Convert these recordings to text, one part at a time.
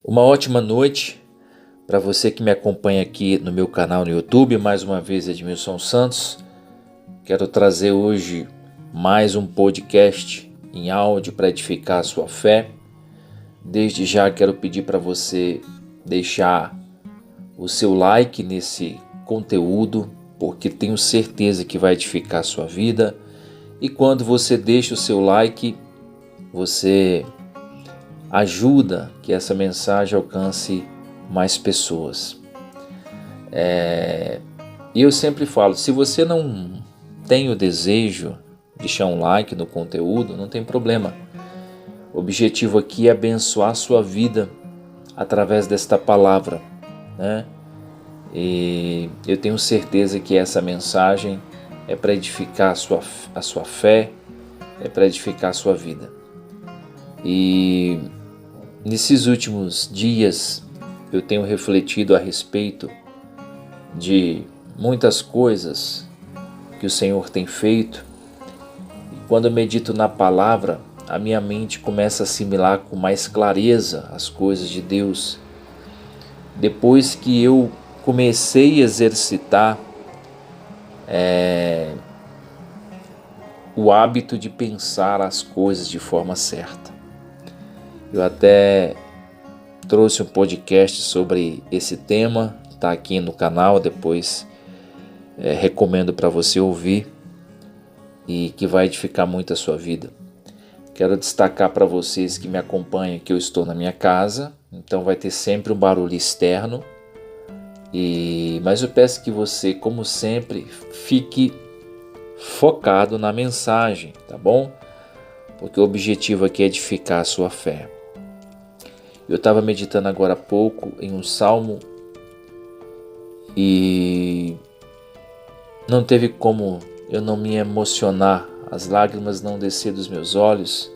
Uma ótima noite para você que me acompanha aqui no meu canal no YouTube. Mais uma vez, Edmilson Santos. Quero trazer hoje mais um podcast em áudio para edificar a sua fé. Desde já quero pedir para você deixar o seu like nesse conteúdo, porque tenho certeza que vai edificar a sua vida. E quando você deixa o seu like, você ajuda que essa mensagem alcance mais pessoas. E eu sempre falo, se você não tem o desejo de deixar um like no conteúdo, não tem problema. O objetivo aqui é abençoar a sua vida através desta palavra, né? E eu tenho certeza que essa mensagem é para edificar a sua fé, é para edificar a sua vida. E nesses últimos dias eu tenho refletido a respeito de muitas coisas que o Senhor tem feito. E quando eu medito na palavra, a minha mente começa a assimilar com mais clareza as coisas de Deus. Depois que eu comecei a exercitar o hábito de pensar as coisas de forma certa. Eu até trouxe um podcast sobre esse tema, está aqui no canal, depois recomendo para você ouvir e que vai edificar muito a sua vida. Quero destacar para vocês que me acompanham que eu estou na minha casa, então vai ter sempre um barulho externo, mas eu peço que você, como sempre, fique focado na mensagem, tá bom? Porque o objetivo aqui é edificar a sua fé. Eu estava meditando agora há pouco em um salmo e não teve como eu não me emocionar, as lágrimas não descer dos meus olhos.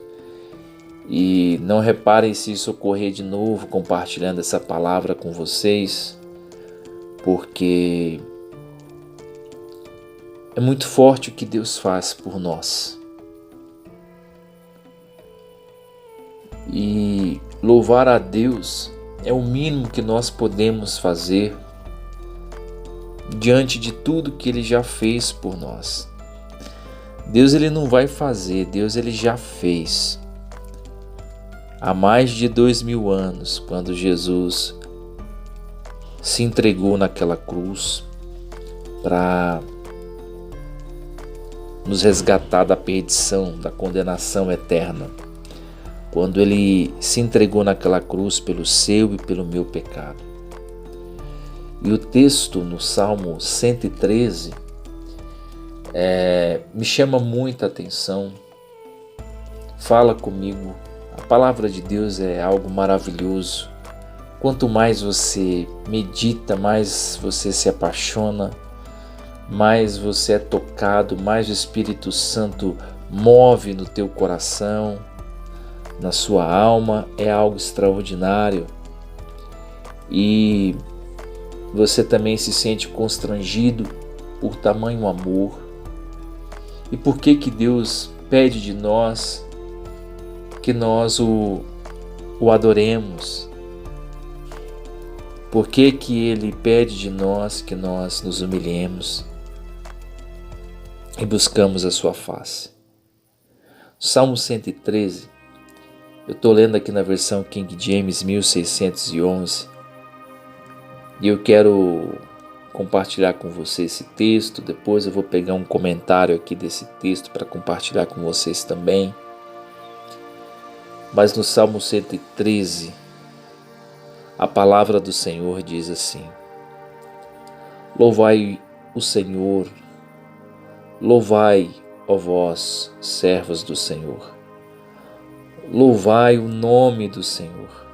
E não reparem se isso ocorrer de novo compartilhando essa palavra com vocês, porque é muito forte o que Deus faz por nós. E louvar a Deus é o mínimo que nós podemos fazer diante de tudo que Ele já fez por nós. Deus ele não vai fazer, Deus ele já fez. Há mais de 2000 anos, quando Jesus se entregou naquela cruz para nos resgatar da perdição, da condenação eterna. Quando ele se entregou naquela cruz pelo seu e pelo meu pecado. E o texto no Salmo 113 me chama muita atenção, fala comigo. A palavra de Deus é algo maravilhoso. Quanto mais você medita, mais você se apaixona, mais você é tocado, mais o Espírito Santo move no teu coração, na sua alma. É algo extraordinário. E você também se sente constrangido por tamanho amor. E por que Deus pede de nós que nós o adoremos? Por que Ele pede de nós que nós nos humilhemos e buscamos a sua face? Salmo 113, eu estou lendo aqui na versão King James 1611 e eu quero compartilhar com você esse texto. Depois eu vou pegar um comentário aqui desse texto para compartilhar com vocês também. Mas no Salmo 113, a palavra do Senhor diz assim: Louvai o Senhor, louvai, ó vós, servos do Senhor. Louvai o nome do Senhor.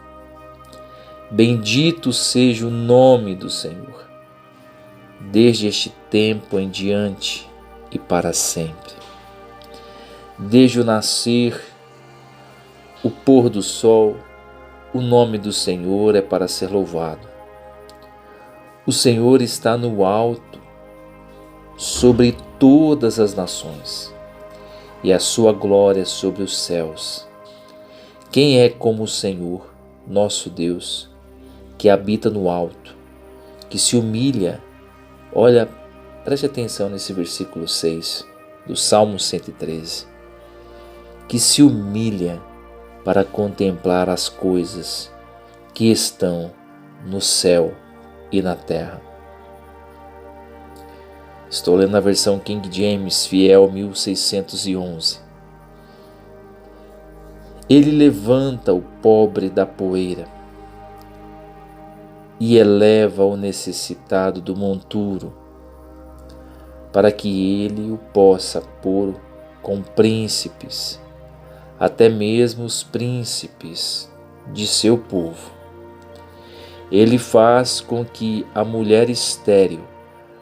Bendito seja o nome do Senhor, desde este tempo em diante e para sempre. Desde o nascer, o pôr do sol, o nome do Senhor é para ser louvado. O Senhor está no alto, sobre todas as nações, e a sua glória sobre os céus. Quem é como o Senhor, nosso Deus, que habita no alto, que se humilha. Olha, preste atenção nesse versículo 6 do Salmo 113, que se humilha para contemplar as coisas que estão no céu e na terra. Estou lendo a versão King James, fiel 1611. Ele levanta o pobre da poeira e eleva o necessitado do monturo, para que ele o possa pôr com príncipes, até mesmo os príncipes de seu povo. Ele faz com que a mulher estéril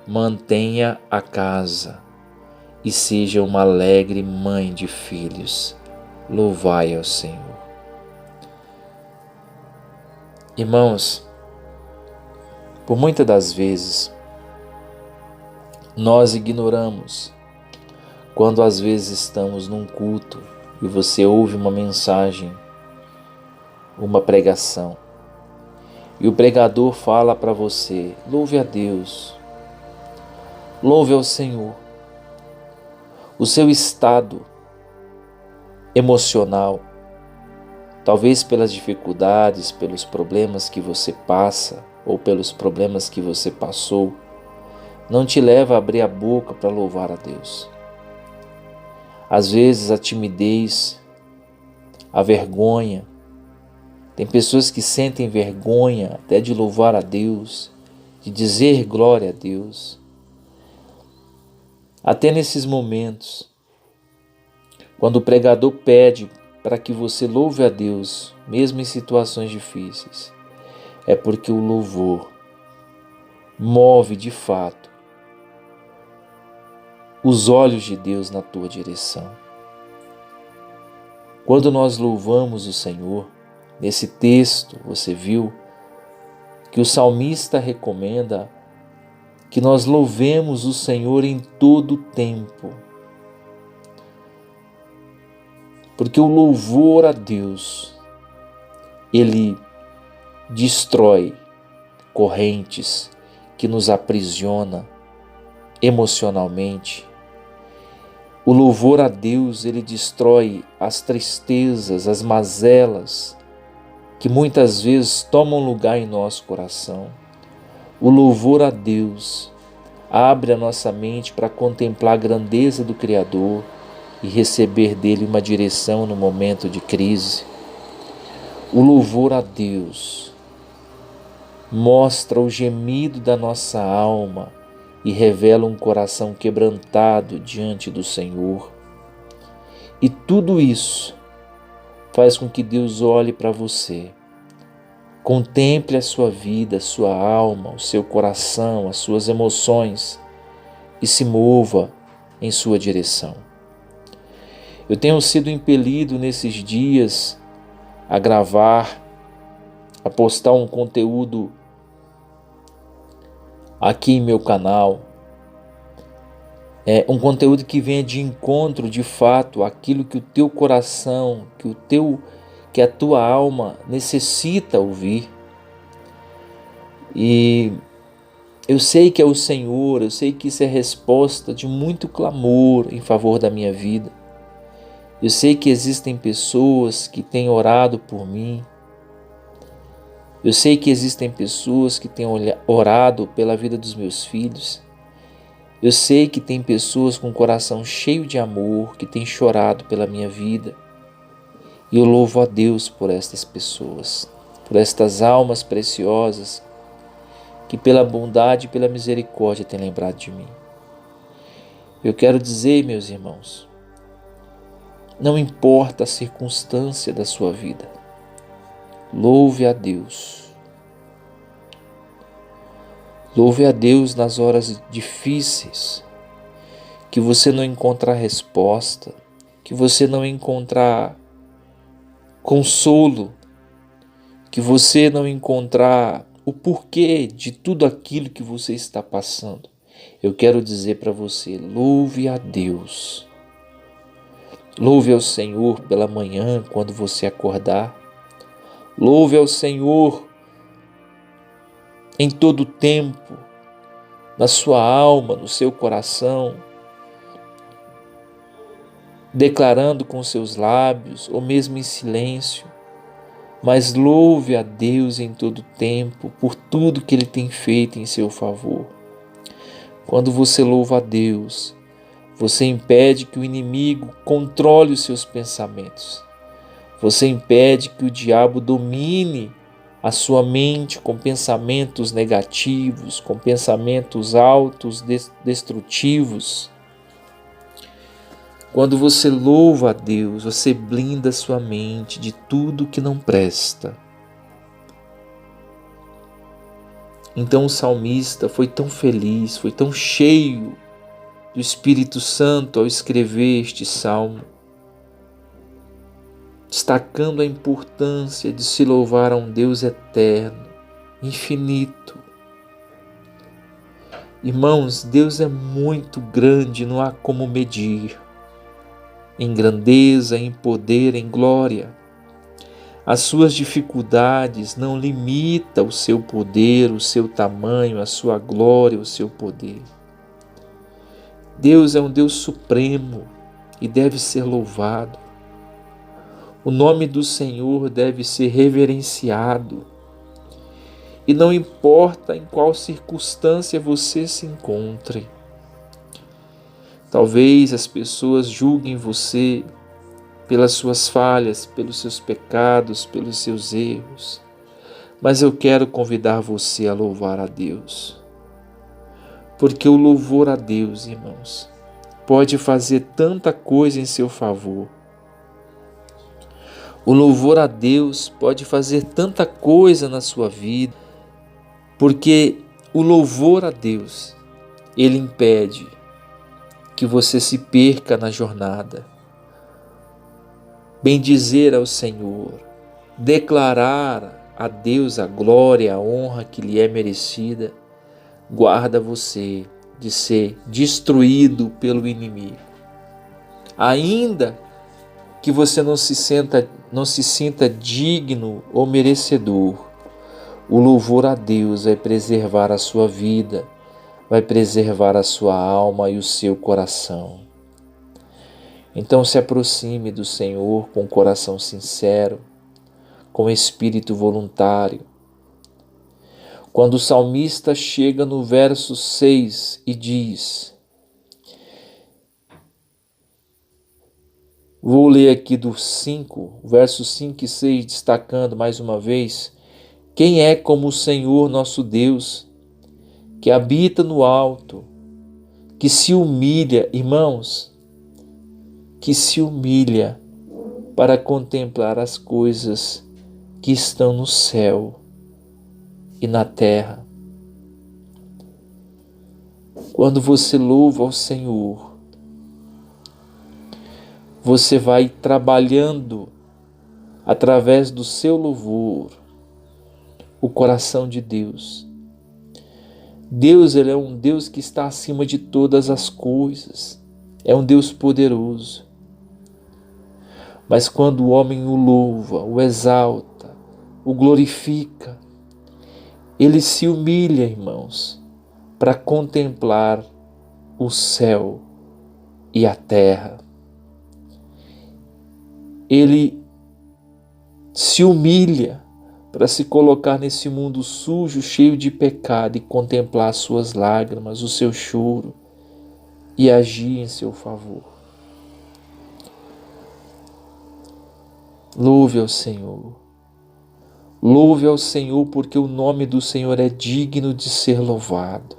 mantenha a casa e seja uma alegre mãe de filhos. Louvai ao Senhor. Irmãos, por muitas das vezes, nós ignoramos quando às vezes estamos num culto e você ouve uma mensagem, uma pregação, e o pregador fala para você: louve a Deus, louve ao Senhor. O seu estado emocional, talvez pelas dificuldades, pelos problemas que você passa ou pelos problemas que você passou, não te leva a abrir a boca para louvar a Deus. Às vezes a timidez, a vergonha, tem pessoas que sentem vergonha até de louvar a Deus, de dizer glória a Deus. Até nesses momentos, quando o pregador pede para que você louve a Deus, mesmo em situações difíceis, é porque o louvor move de fato os olhos de Deus na tua direção. Quando nós louvamos o Senhor, nesse texto você viu que o salmista recomenda que nós louvemos o Senhor em todo o tempo. Porque o louvor a Deus, ele destrói correntes que nos aprisiona emocionalmente. O louvor a Deus, ele destrói as tristezas, as mazelas que muitas vezes tomam lugar em nosso coração. O louvor a Deus abre a nossa mente para contemplar a grandeza do Criador e receber dele uma direção no momento de crise. O louvor a Deus mostra o gemido da nossa alma e revela um coração quebrantado diante do Senhor. E tudo isso faz com que Deus olhe para você, contemple a sua vida, a sua alma, o seu coração, as suas emoções e se mova em sua direção. Eu tenho sido impelido nesses dias a gravar, a postar um conteúdo aqui em meu canal. É um conteúdo que venha de encontro, de fato, àquilo que o teu coração, que a tua alma necessita ouvir. E eu sei que é o Senhor, eu sei que isso é resposta de muito clamor em favor da minha vida. Eu sei que existem pessoas que têm orado por mim. Eu sei que existem pessoas que têm orado pela vida dos meus filhos. Eu sei que tem pessoas com o coração cheio de amor que têm chorado pela minha vida. E eu louvo a Deus por estas pessoas, por estas almas preciosas que pela bondade e pela misericórdia têm lembrado de mim. Eu quero dizer, meus irmãos, não importa a circunstância da sua vida, louve a Deus. Louve a Deus nas horas difíceis, que você não encontrar resposta, que você não encontrar consolo, que você não encontrar o porquê de tudo aquilo que você está passando. Eu quero dizer para você, louve a Deus. Louve ao Senhor pela manhã quando você acordar. Louve ao Senhor em todo tempo, na sua alma, no seu coração, declarando com seus lábios, ou mesmo em silêncio, mas louve a Deus em todo tempo por tudo que Ele tem feito em seu favor. Quando você louva a Deus, você impede que o inimigo controle os seus pensamentos. Você impede que o diabo domine a sua mente com pensamentos negativos, com pensamentos destrutivos. Quando você louva a Deus, você blinda a sua mente de tudo que não presta. Então o salmista foi tão feliz, foi tão cheio do Espírito Santo ao escrever este salmo, destacando a importância de se louvar a um Deus eterno, infinito. Irmãos, Deus é muito grande, não há como medir, em grandeza, em poder, em glória. As suas dificuldades não limitam o seu poder, o seu tamanho, a sua glória, o seu poder. Deus é um Deus supremo e deve ser louvado. O nome do Senhor deve ser reverenciado. E não importa em qual circunstância você se encontre. Talvez as pessoas julguem você pelas suas falhas, pelos seus pecados, pelos seus erros. Mas eu quero convidar você a louvar a Deus. Porque o louvor a Deus, irmãos, pode fazer tanta coisa em seu favor. O louvor a Deus pode fazer tanta coisa na sua vida, porque o louvor a Deus, ele impede que você se perca na jornada. Bendizer ao Senhor, declarar a Deus a glória, a honra que lhe é merecida, guarda você de ser destruído pelo inimigo. Ainda que você não se sinta digno ou merecedor, o louvor a Deus vai preservar a sua vida, vai preservar a sua alma e o seu coração. Então se aproxime do Senhor com coração sincero, com espírito voluntário. Quando o salmista chega no verso 6 e diz, vou ler aqui do 5, versos 5 e 6, destacando mais uma vez, quem é como o Senhor nosso Deus, que habita no alto, que se humilha, irmãos, que se humilha para contemplar as coisas que estão no céu e na terra. Quando você louva ao Senhor, você vai trabalhando através do seu louvor o coração de Deus. Deus, ele é um Deus que está acima de todas as coisas. É um Deus poderoso. Mas quando o homem o louva, o exalta, o glorifica, ele se humilha, irmãos, para contemplar o céu e a terra. Ele se humilha para se colocar nesse mundo sujo, cheio de pecado, e contemplar as suas lágrimas, o seu choro, e agir em seu favor. Louve ao Senhor. Louve ao Senhor, porque o nome do Senhor é digno de ser louvado.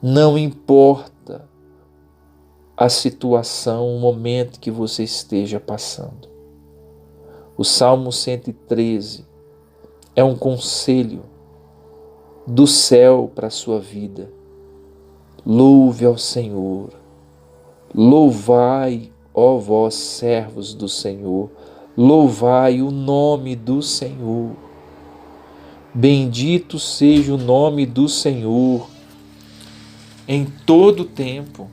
Não importa a situação, o momento que você esteja passando. O Salmo 113 é um conselho do céu para a sua vida. Louve ao Senhor. Louvai, ó vós servos do Senhor. Louvai o nome do Senhor. Bendito seja o nome do Senhor em todo tempo.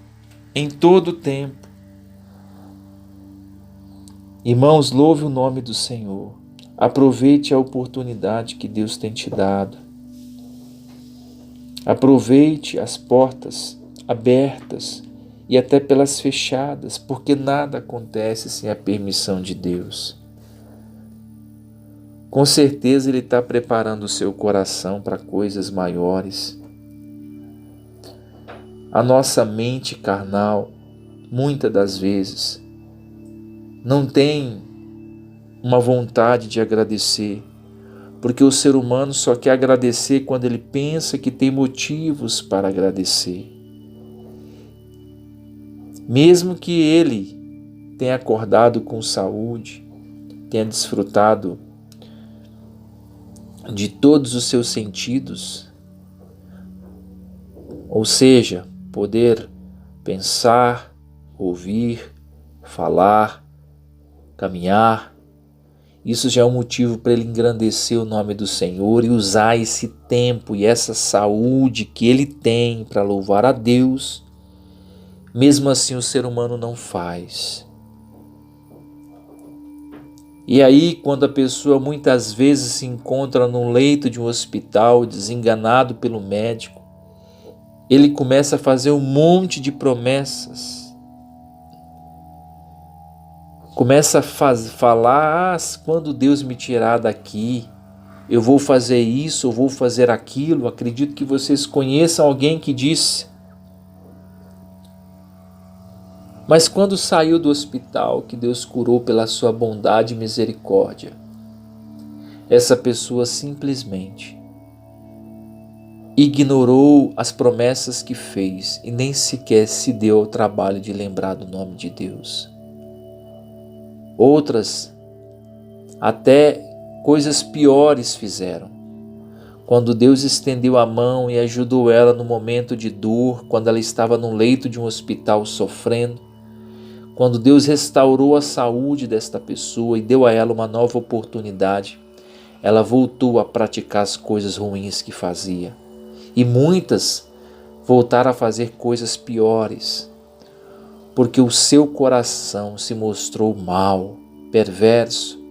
Em todo tempo. Irmãos, louve o nome do Senhor. Aproveite a oportunidade que Deus tem te dado. Aproveite as portas abertas e até pelas fechadas, porque nada acontece sem a permissão de Deus. Com certeza Ele está preparando o seu coração para coisas maiores. A nossa mente carnal, muitas das vezes, não tem uma vontade de agradecer, porque o ser humano só quer agradecer quando ele pensa que tem motivos para agradecer. Mesmo que ele tenha acordado com saúde, tenha desfrutado de todos os seus sentidos, ou seja, poder pensar, ouvir, falar, caminhar, isso já é um motivo para ele engrandecer o nome do Senhor e usar esse tempo e essa saúde que ele tem para louvar a Deus. Mesmo assim o ser humano não faz. E aí, quando a pessoa muitas vezes se encontra no leito de um hospital, desenganado pelo médico, ele começa a fazer um monte de promessas. Começa a falar, quando Deus me tirar daqui, eu vou fazer isso, eu vou fazer aquilo. Acredito que vocês conheçam alguém que disse. Mas quando saiu do hospital, que Deus curou pela sua bondade e misericórdia, essa pessoa simplesmente ignorou as promessas que fez e nem sequer se deu ao trabalho de lembrar do nome de Deus. Outras, até coisas piores fizeram. Quando Deus estendeu a mão e ajudou ela no momento de dor, quando ela estava no leito de um hospital sofrendo, quando Deus restaurou a saúde desta pessoa e deu a ela uma nova oportunidade, ela voltou a praticar as coisas ruins que fazia. E muitas voltaram a fazer coisas piores, porque o seu coração se mostrou mau, perverso,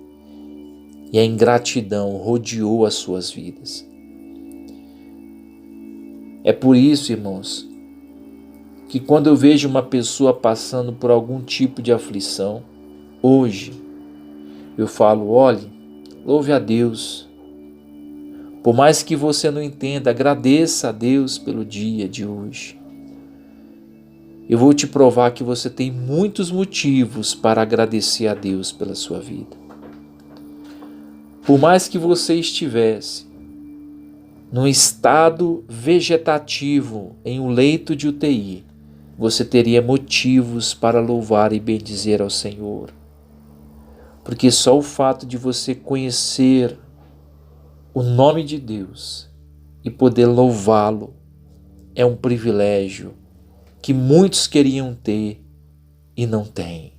e a ingratidão rodeou as suas vidas. É por isso, irmãos, que quando eu vejo uma pessoa passando por algum tipo de aflição, hoje, eu falo, olhe, louve a Deus. Por mais que você não entenda, agradeça a Deus pelo dia de hoje. Eu vou te provar que você tem muitos motivos para agradecer a Deus pela sua vida. Por mais que você estivesse num estado vegetativo em um leito de UTI, você teria motivos para louvar e bendizer ao Senhor. Porque só o fato de você conhecer o nome de Deus e poder louvá-lo é um privilégio que muitos queriam ter e não têm.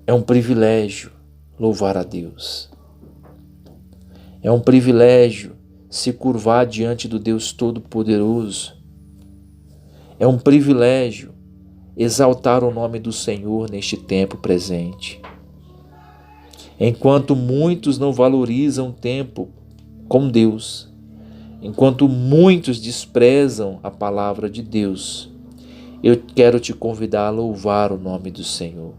É um privilégio louvar a Deus. É um privilégio se curvar diante do Deus Todo-Poderoso. É um privilégio exaltar o nome do Senhor neste tempo presente. Enquanto muitos não valorizam o tempo com Deus, enquanto muitos desprezam a palavra de Deus, eu quero te convidar a louvar o nome do Senhor.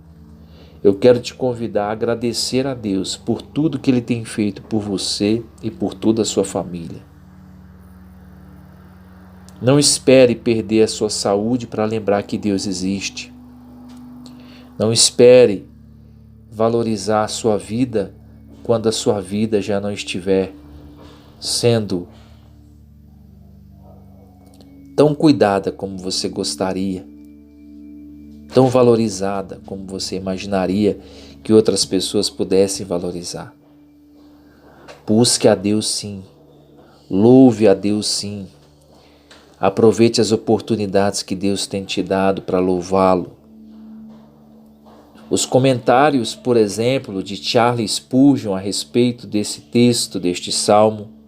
Eu quero te convidar a agradecer a Deus por tudo que Ele tem feito por você e por toda a sua família. Não espere perder a sua saúde para lembrar que Deus existe. Não espere valorizar a sua vida quando a sua vida já não estiver sendo tão cuidada como você gostaria, tão valorizada como você imaginaria que outras pessoas pudessem valorizar. Busque a Deus sim, louve a Deus sim, aproveite as oportunidades que Deus tem te dado para louvá-lo. Os comentários, por exemplo, de Charles Spurgeon a respeito desse texto, deste salmo,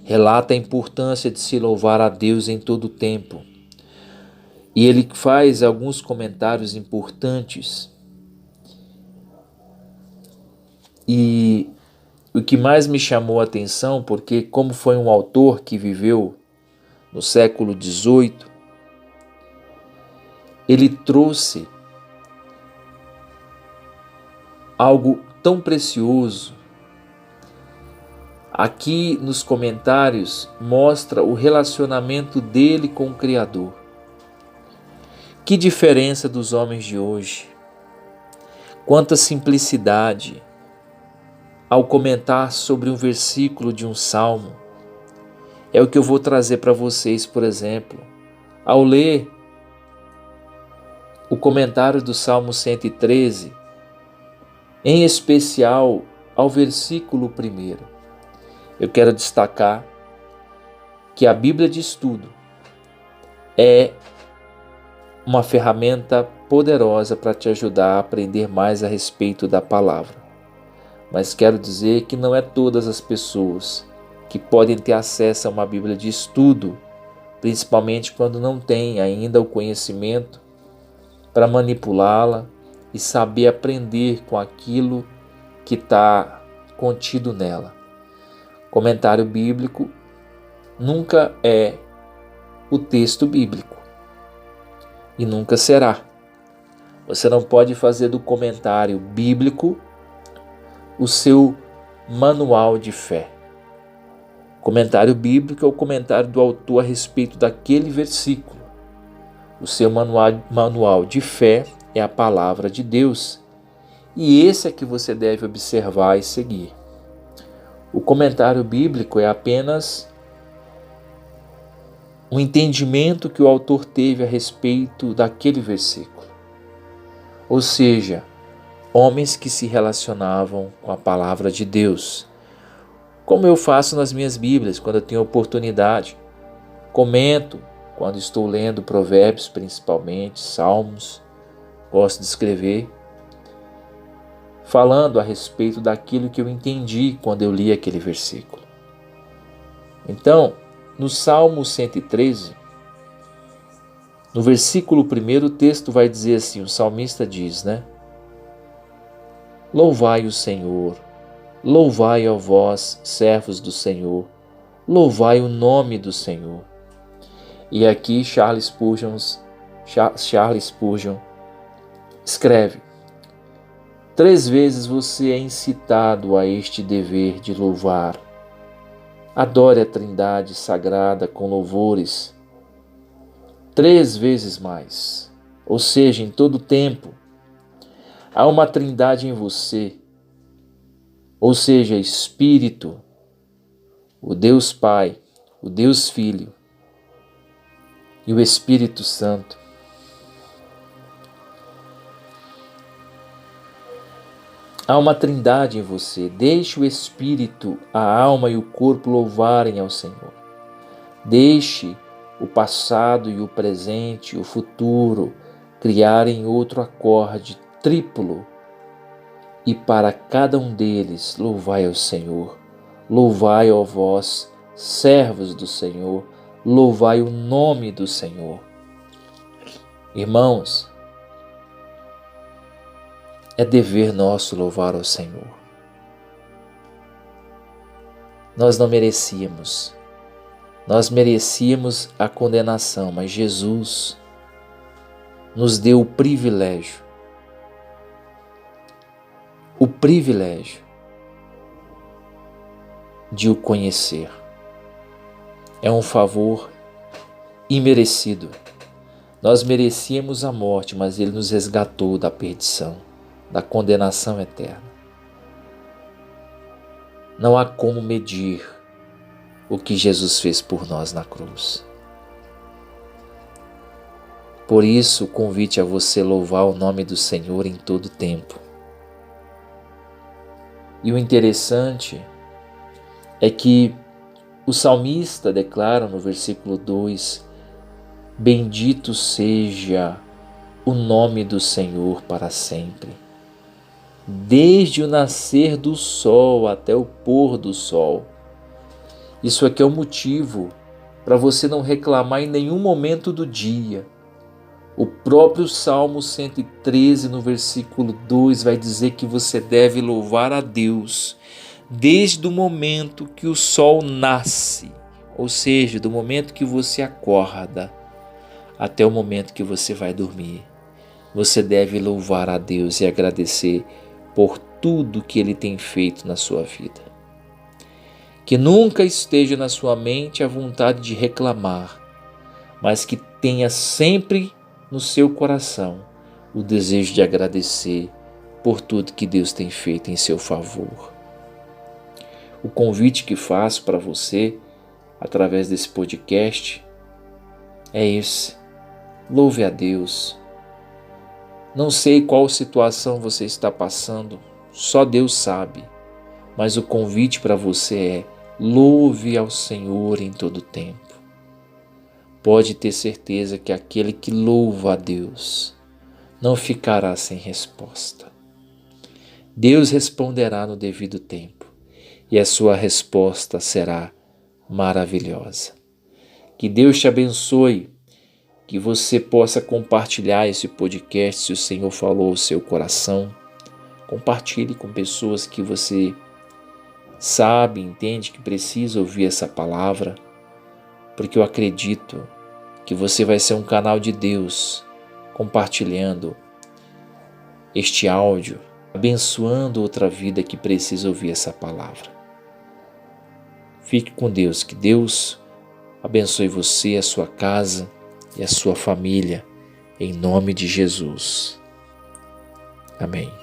relata a importância de se louvar a Deus em todo o tempo. E ele faz alguns comentários importantes. E o que mais me chamou a atenção, porque como foi um autor que viveu no século XVIII, ele trouxe algo tão precioso. Aqui nos comentários mostra o relacionamento dele com o Criador. Que diferença dos homens de hoje. Quanta simplicidade ao comentar sobre um versículo de um salmo. É o que eu vou trazer para vocês, por exemplo. Ao ler o comentário do Salmo 113, em especial ao versículo 1, eu quero destacar que a Bíblia de Estudo é uma ferramenta poderosa para te ajudar a aprender mais a respeito da palavra. Mas quero dizer que não é todas as pessoas que podem ter acesso a uma Bíblia de estudo, principalmente quando não têm ainda o conhecimento para manipulá-la e saber aprender com aquilo que está contido nela. Comentário bíblico nunca é o texto bíblico e nunca será. Você não pode fazer do comentário bíblico o seu manual de fé. Comentário bíblico é o comentário do autor a respeito daquele versículo. O seu manual de fé é a palavra de Deus, e esse é que você deve observar e seguir. O comentário bíblico é apenas um entendimento que o autor teve a respeito daquele versículo. Ou seja, homens que se relacionavam com a palavra de Deus. Como eu faço nas minhas Bíblias, quando eu tenho oportunidade. Comento quando estou lendo Provérbios, principalmente, Salmos. Gosto de escrever, falando a respeito daquilo que eu entendi quando eu li aquele versículo. Então, no Salmo 113, no versículo 1, o texto vai dizer assim, o salmista diz, Louvai o Senhor, louvai ó vós, servos do Senhor, louvai o nome do Senhor. E aqui Charles Spurgeon escreve: 3 vezes você é incitado a este dever de louvar. Adore a Trindade sagrada com louvores. 3 vezes mais, ou seja, em todo tempo, há uma Trindade em você, ou seja, Espírito, o Deus Pai, o Deus Filho e o Espírito Santo. Há uma Trindade em você. Deixe o Espírito, a alma e o corpo louvarem ao Senhor. Deixe o passado e o presente, o futuro, criarem outro acorde triplo. E para cada um deles, louvai ao Senhor. Louvai, ó vós, servos do Senhor. Louvai o nome do Senhor. Irmãos, é dever nosso louvar ao Senhor. Nós não merecíamos. Nós merecíamos a condenação, mas Jesus nos deu o privilégio de o conhecer. É um favor imerecido. Nós merecíamos a morte, mas Ele nos resgatou da perdição, da condenação eterna. Não há como medir o que Jesus fez por nós na cruz. Por isso, o convite a você louvar o nome do Senhor em todo tempo. E o interessante é que o salmista declara no versículo 2: Bendito seja o nome do Senhor para sempre. Desde o nascer do sol até o pôr do sol. Isso aqui é o motivo para você não reclamar em nenhum momento do dia. O próprio Salmo 113, no versículo 2, vai dizer que você deve louvar a Deus desde o momento que o sol nasce, ou seja, do momento que você acorda até o momento que você vai dormir. Você deve louvar a Deus e agradecer por tudo que Ele tem feito na sua vida. Que nunca esteja na sua mente a vontade de reclamar, mas que tenha sempre no seu coração o desejo de agradecer por tudo que Deus tem feito em seu favor. O convite que faço para você, através desse podcast, é esse. Louve a Deus. Não sei qual situação você está passando, só Deus sabe, mas o convite para você é: louve ao Senhor em todo tempo. Pode ter certeza que aquele que louva a Deus não ficará sem resposta. Deus responderá no devido tempo e a sua resposta será maravilhosa. Que Deus te abençoe, que você possa compartilhar esse podcast se o Senhor falou ao seu coração. Compartilhe com pessoas que você sabe, entende que precisa ouvir essa palavra, porque eu acredito que você vai ser um canal de Deus compartilhando este áudio, abençoando outra vida que precisa ouvir essa palavra. Fique com Deus, que Deus abençoe você, a sua casa e a sua família, em nome de Jesus. Amém.